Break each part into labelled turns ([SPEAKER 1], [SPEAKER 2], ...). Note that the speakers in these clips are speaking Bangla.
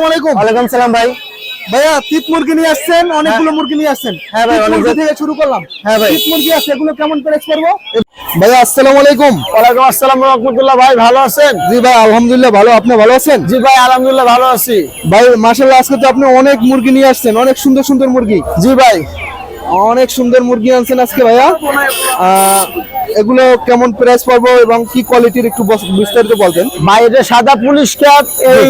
[SPEAKER 1] আসসালামু আলাইকুম।
[SPEAKER 2] ওয়ালাইকুম সালাম ভাই।
[SPEAKER 1] ভাইয়া তিত মুরগি নিয়ে আসছেন, অনেকগুলো মুরগি নিয়ে আসছেন।
[SPEAKER 2] হ্যাঁ ভাই,
[SPEAKER 1] তিত মুরগি থেকে শুরু করলাম।
[SPEAKER 2] হ্যাঁ ভাই।
[SPEAKER 1] তিত মুরগি আছে, এগুলো কেমন প্রাইস পড়বো? ভাইয়া আসসালামু আলাইকুম।
[SPEAKER 2] ওয়ালাইকুম আসসালাম ওয়া রাহমাতুল্লাহ। ভাই ভালো আছেন?
[SPEAKER 1] জি ভাই আলহামদুলিল্লাহ ভালো, আপনি ভালো আছেন?
[SPEAKER 2] জি ভাই আলহামদুলিল্লাহ ভালো আছি।
[SPEAKER 1] ভাই মাশাআল্লাহ, আজকে তো আপনি অনেক মুরগি নিয়ে আসছেন, অনেক সুন্দর সুন্দর মুরগি।
[SPEAKER 2] জি ভাই,
[SPEAKER 1] অনেক সুন্দর মুরগি আনছেন আজকে ভাইয়া। এগুলো কেমন প্রাইস পড়বো এবং কি কোয়ালিটির একটু বিস্তারিত বলতেন।
[SPEAKER 2] ভাই এটা সাদা পুলিশ ক্যাপ, এই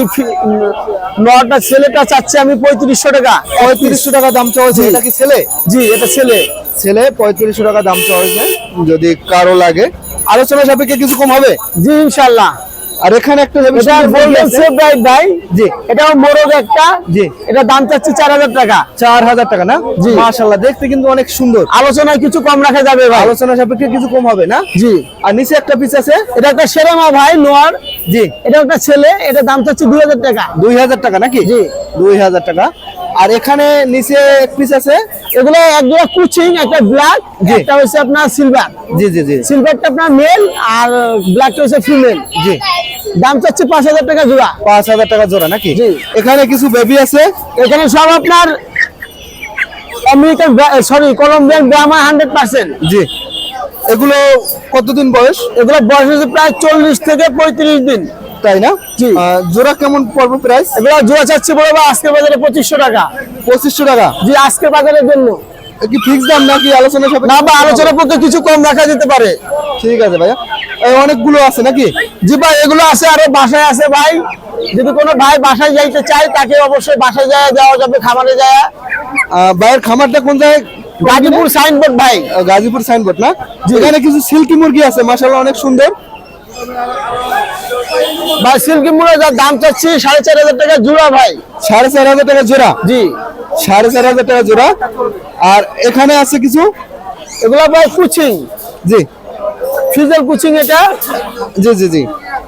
[SPEAKER 2] নটা ছেলেটা চাচ্ছি আমি 3500 টাকা।
[SPEAKER 1] 3500 টাকা দাম চাওয়া হয়েছে। এটা কি ছেলে?
[SPEAKER 2] জি এটা ছেলে।
[SPEAKER 1] ছেলে 3500 টাকা দাম চাওয়া হয়েছে। যদি কারো লাগে আলোচনা সাপেক্ষে কিছু কম হবে।
[SPEAKER 2] জি ইনশাআল্লাহ।
[SPEAKER 1] আর এখানে একটা
[SPEAKER 2] এটা গোল্ডেন সেভ রাইট ভাই।
[SPEAKER 1] জি
[SPEAKER 2] এটাও মোরগ একটা।
[SPEAKER 1] জি
[SPEAKER 2] এটা দাম চাচ্ছি 4000 টাকা।
[SPEAKER 1] 4000 টাকা না?
[SPEAKER 2] জি
[SPEAKER 1] মাশাআল্লাহ, দেখতে কিন্তু অনেক সুন্দর।
[SPEAKER 2] আলোচনায় কিছু কম রাখা যাবে ভাই।
[SPEAKER 1] আলোচনা সাপেক্ষে কিছু কম হবে না?
[SPEAKER 2] জি।
[SPEAKER 1] আর নিচে একটা পিস আছে,
[SPEAKER 2] এটা একটা সেরেমা ভাই নোয়ার।
[SPEAKER 1] জি
[SPEAKER 2] এটা একটা ছেলে, এটা দাম চাচ্ছি 2000 টাকা।
[SPEAKER 1] 2000 টাকা নাকি?
[SPEAKER 2] জি
[SPEAKER 1] 2000 টাকা। আর এখানে নিচে এক পিস আছে,
[SPEAKER 2] এগুলো একদম কুচিং, একটা ব্ল্যাক, একটা হচ্ছে আপনার সিলভার।
[SPEAKER 1] জি জি জি
[SPEAKER 2] সিলভারটা আপনার মেল আর ব্ল্যাকটা হচ্ছে ফিমেল।
[SPEAKER 1] জি।
[SPEAKER 2] দাম চাচ্ছি 5000 টাকা জোড়া।
[SPEAKER 1] 5000 টাকা জোড়া নাকি?
[SPEAKER 2] জি।
[SPEAKER 1] এখানে কিছু বেবি আছে,
[SPEAKER 2] এখানে সব আপনার আমেরিকান কলম্বিয়ান ব্রাহ্মা 100%।
[SPEAKER 1] জি। এগুলো কতদিন বয়স?
[SPEAKER 2] এগুলো বয়স হচ্ছে প্রায় 40 থেকে 35 দিন।
[SPEAKER 1] তাই না?
[SPEAKER 2] জি।
[SPEAKER 1] জোড়া কেমন পড়বে প্রাইস?
[SPEAKER 2] এগুলো জোড়া চাচ্ছি বড় ভাই আজকের বাজারে 2500 টাকা।
[SPEAKER 1] 2500 টাকা?
[SPEAKER 2] জি আজকের বাজারের জন্য।
[SPEAKER 1] কি ফিক্স দাম নাকি আলোচনা সাপেক্ষে?
[SPEAKER 2] না বা আলোচনা করতে কিছু কম রাখা যেতে পারে।
[SPEAKER 1] ঠিক আছে ভাইয়া। অনেকগুলো আছে নাকি?
[SPEAKER 2] জি ভাই এগুলো আছে, আরো বাসায় আছে ভাই। যদি কোনো ভাই বাসায় যাইতে চায় তাকে অবশ্যই বাসায় যায় যাওয়া যাবে, খামারে যায়।
[SPEAKER 1] ভাইয়ের খামারটা কোন জায়গায়?
[SPEAKER 2] গাজীপুর সাইনবোর্ড ভাই।
[SPEAKER 1] গাজীপুর সাইনবোর্ড না? এখানে কিছু সিল্কি মুরগি আছে, মাশাআল্লাহ অনেক সুন্দর।
[SPEAKER 2] ভাই সিল্কি মুরগির দাম চাচ্ছি 4500 টাকা জোড়া ভাই।
[SPEAKER 1] 4500 টাকা জোড়া?
[SPEAKER 2] জি
[SPEAKER 1] 4500 টাকা জোড়া। আর এখানে আছে কিছু,
[SPEAKER 2] এগুলো ভাই কুচিং,
[SPEAKER 1] জি
[SPEAKER 2] ফিজেল কুচিং এটা।
[SPEAKER 1] জি জি জি।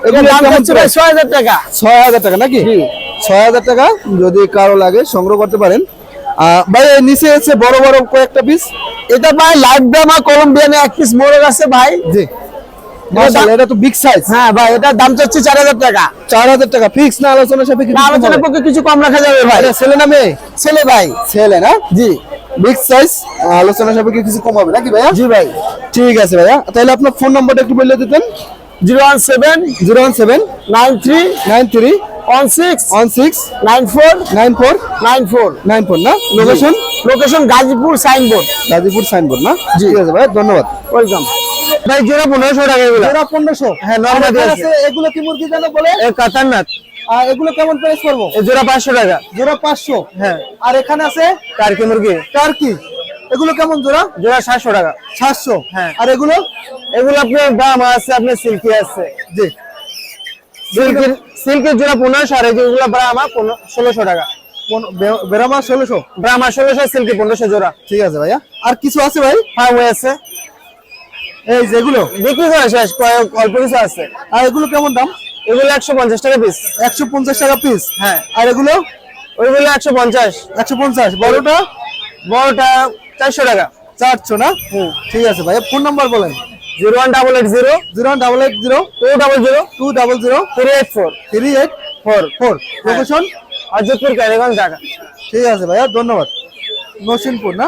[SPEAKER 2] এগুলো দাম চাচ্ছি ভাই 6000 টাকা।
[SPEAKER 1] 6000 টাকা নাকি?
[SPEAKER 2] জি
[SPEAKER 1] 6000 টাকা। যদি কারো লাগে সংগ্রহ করতে পারেন। ভাই এর নিচে আছে বড় বড় কয়েকটা পিস।
[SPEAKER 2] এটা ভাই লাইভ ব্রাহ্মা কলম্বিয়ানে এক পিস মোরগ আছে ভাই।
[SPEAKER 1] জি মাশাআল্লাহ, এটা তো বিগ সাইজ।
[SPEAKER 2] হ্যাঁ ভাই এটা দাম চাচ্ছি 4000 টাকা।
[SPEAKER 1] 4000 টাকা ফিক্স না আলোচনা সাপেক্ষে?
[SPEAKER 2] না আলোচনার পক্ষে কিছু কম রাখা যাবে ভাই।
[SPEAKER 1] এটা ছেলে না মেয়ে?
[SPEAKER 2] ছেলে ভাই।
[SPEAKER 1] ছেলে না?
[SPEAKER 2] জি
[SPEAKER 1] বিগ সাইজ। আলোচনা সাপেক্ষে কিছু কম হবে নাকি ভাইয়া?
[SPEAKER 2] জি ভাই।
[SPEAKER 1] ঠিক আছে ভাইয়া, তাহলে আপনার ফোন নাম্বারটা একটু বলে দিতেন।
[SPEAKER 2] 017
[SPEAKER 1] 017
[SPEAKER 2] 93
[SPEAKER 1] 93
[SPEAKER 2] 16
[SPEAKER 1] 16
[SPEAKER 2] 94
[SPEAKER 1] 94
[SPEAKER 2] 94।
[SPEAKER 1] 94 না? Location?
[SPEAKER 2] Location Gazipur signboard.
[SPEAKER 1] Gazipur signboard না? ঠিক আছে ভাই, ধন্যবাদ।
[SPEAKER 2] ওয়েলকাম ভাই। জোড়া 1500 টাকা এগুলো।
[SPEAKER 1] জোড়া 1500?
[SPEAKER 2] হ্যাঁ নরমালি আছে।
[SPEAKER 1] এগুলো কি মুরগি জানো বলে?
[SPEAKER 2] এ কাতারনাথ।
[SPEAKER 1] এগুলো কেমন প্রাইস পড়বো?
[SPEAKER 2] এই জোড়া 500 টাকা।
[SPEAKER 1] জোড়া 500?
[SPEAKER 2] হ্যাঁ।
[SPEAKER 1] আর এখানে আছে
[SPEAKER 2] টার্কি মুরগি।
[SPEAKER 1] টার্কি, এগুলো কেমন জোড়া?
[SPEAKER 2] জোড়া 700 টাকা।
[SPEAKER 1] 700?
[SPEAKER 2] হ্যাঁ।
[SPEAKER 1] আর এগুলো?
[SPEAKER 2] এগুলো আপনার দাম আছে, আপনার সিল্কি আছে।
[SPEAKER 1] জি।
[SPEAKER 2] সিল্কের জোড়া 1500 আর এগুলো ব্রাহ্মা 1600 টাকা।
[SPEAKER 1] বেরামা 1600?
[SPEAKER 2] ব্রাহ্মা 1600, সিল্কি 1500 জোড়া।
[SPEAKER 1] ঠিক আছে ভাইয়া। আর কিছু আছে ভাই?
[SPEAKER 2] হ্যাঁ ওই আছে।
[SPEAKER 1] এই যেগুলো
[SPEAKER 2] বিক্রি করে শেষ, অল্প কিছু আছে।
[SPEAKER 1] আর এগুলো কেমন দাম?
[SPEAKER 2] এগুলো 150 টাকা পিস।
[SPEAKER 1] 150 টাকা পিস?
[SPEAKER 2] হ্যাঁ।
[SPEAKER 1] আর এগুলো?
[SPEAKER 2] ওইগুলো 150।
[SPEAKER 1] 150? বড়টা?
[SPEAKER 2] বড়টা 400 টাকা।
[SPEAKER 1] 400 না? ঠিক আছে ভাইয়া, ফোন নাম্বার বলেন।
[SPEAKER 2] 01880
[SPEAKER 1] 01880
[SPEAKER 2] 200
[SPEAKER 1] 200
[SPEAKER 2] 384
[SPEAKER 1] 384। লোকেশন?
[SPEAKER 2] হজরতপুর, কালীগঞ্জ, ঢাকা।
[SPEAKER 1] ঠিক আছে ভাইয়া, ধন্যবাদ। নরসিংপুর না?